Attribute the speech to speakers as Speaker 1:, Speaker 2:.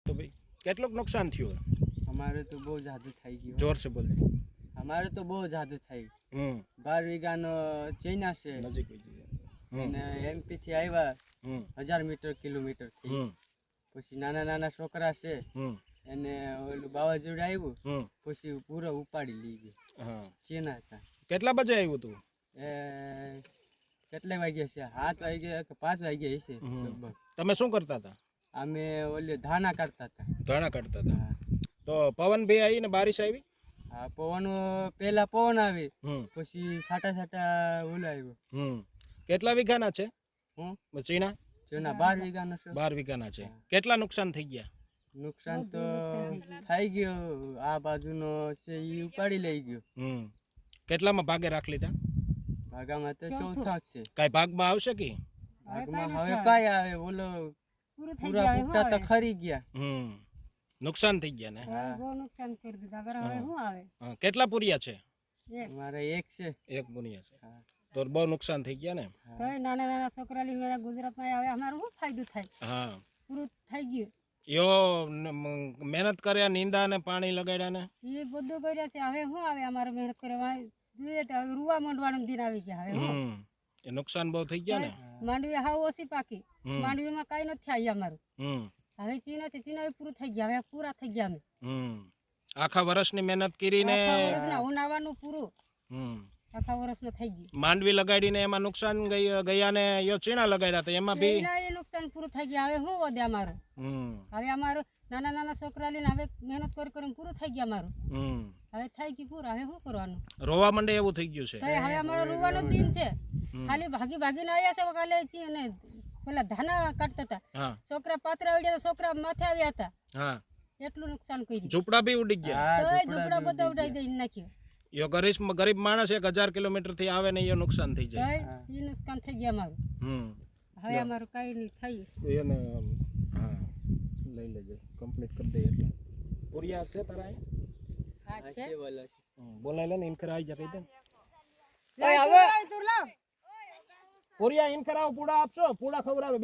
Speaker 1: तो भाई કેટલું નુકસાન થયું?
Speaker 2: हमारे तो बहुत ज्यादा થઈ ગયું।
Speaker 1: જોર से बोले।
Speaker 2: हमारे तो बहुत ज्यादा થઈ। 12 વીઘાનો ચૈના છે
Speaker 1: નજીક હોઈ ગઈ
Speaker 2: અને એમપી થી આવ્યા 1000 મીટર કિલોમીટર થી પછી નાના નાના છોકરા છે એને ઓલું બાવાઝોડું આવ્યું પછી પૂરો ઉપાડી લઈ ગયો।
Speaker 1: હા
Speaker 2: ચેના હતા।
Speaker 1: કેટલા બજે આવ્યું તું?
Speaker 2: એ કેટલા વાગ્યા છે? 7 વાગ્યા કે 5 વાગ્યા હશે લગભગ।
Speaker 1: તમે શું કરતા હતા?
Speaker 2: અમે ઓલે ધાના કાઢતા હતા।
Speaker 1: ધાણા કાઢતા હતા તો પવન ભી આવી ને બારિશ આવી?
Speaker 2: હા પવન પહેલા પવન આવી પછી સાટા સાટા ઓલો આવ્યો।
Speaker 1: કેટલા વીઘાના છે? ચીના
Speaker 2: ચીના 12 વીઘાનો છે।
Speaker 1: 12 વીઘાના છે। કેટલા નુકસાન થઈ ગયા?
Speaker 2: નુકસાન તો થઈ ગયું। આ બાજુનો છે ઈ ઉપાડી લઈ ગયો।
Speaker 1: કેટલામાં ભાગે રાખ લીધા?
Speaker 2: ભાગામાં તો ચોથા છે।
Speaker 1: કઈ ભાગમાં આવશે કે?
Speaker 2: ભાગમાં હવે કાઈ આવે ઓલો પૂરા ફૂટા તો ખરી ગયા।
Speaker 1: નુકસાન થઈ ગયા ને?
Speaker 3: બહુ નુકસાન કરી દીધા। હવે શું આવે?
Speaker 1: કેટલા પૂરિયા છે?
Speaker 2: મારે એક છે।
Speaker 1: એક પૂરિયા છે તો બહુ નુકસાન થઈ ગયા ને?
Speaker 3: તોય નાના નાના છોકરા લઈને ગુજરાતમાં આવે અમારું શું ફાયદો થાય?
Speaker 1: હા
Speaker 3: પૂરું થઈ ગયું।
Speaker 1: યો મહેનત કર્યા, નીંદા ને પાણી લગાડ્યા ને
Speaker 3: એ બધું કર્યા છે। હવે શું આવે? અમારે મહેનત કરવા જોઈએ તો હવે રૂવા માંડવાનું દિન આવી ગયા। હવે
Speaker 1: એ નુકસાન બહુ થઈ ગયા ને?
Speaker 3: માંડવી હાવ ઓછી પાકી। માંડવીમાં કઈ નથી આવી અમારું। હવે ચીના છે ચીના પૂરું થઈ ગયા। હવે પૂરા થઈ ગયા અમે।
Speaker 1: આખા વર્ષની મહેનત કરીને
Speaker 3: ઉનાવાનું પૂરું આખા વર્ષનું થઈ ગયું।
Speaker 1: માંડવી લગાડીને એમાં નુકસાન ગયા ને યો ચીણા લગાડ્યા તો એમાં બી
Speaker 3: નુકસાન પૂરું થઈ ગયા। હવે શું વધે અમારું? હવે અમારું નાના નાના છોકરા લઈને હવે મહેનત કરીને પૂરું થઈ ગયા અમારું। હવે થઈ ગયું પૂરું। હવે શું કરવાનું?
Speaker 1: રોવા માંડે એવું થઈ ગયું છે।
Speaker 3: હવે અમારો રોવાનો દિન છે। ખાલી ભાગી ભાગીને આવ્યા છે કાલે અને પેલા ધાના કાઢતા હતા છોકરા પાત્રા ઉડ્યા છોકરા માથે આવ્યા હતા। એટલું નુકસાન કર્યું।
Speaker 1: ઝૂંપડા બી ઉડી ગયા?
Speaker 3: ઝૂંપડા બધા ઉડાઈ દઈ નાખ્યો।
Speaker 1: યો ગરીબ માણસ 1000 કિલોમીટર થી આવે ને એ નુકસાન થઈ જાય।
Speaker 3: એ નુકસાન થઈ ગયા અમારું। હવે અમારું કઈ નહીં થયું।
Speaker 1: એને હા લઈ લેજે કમ્પ્લીટ કરી દે એટલે પૂરિયા છે તારા?
Speaker 3: હા છે
Speaker 2: વાલા છે।
Speaker 1: બોલાય લે ને ઇનકર આવી જા કહી દે
Speaker 3: હવે તું લાવ
Speaker 1: પૂરિયા ઇનકર આવ પૂડા આપશો પૂડા ખવડાવે।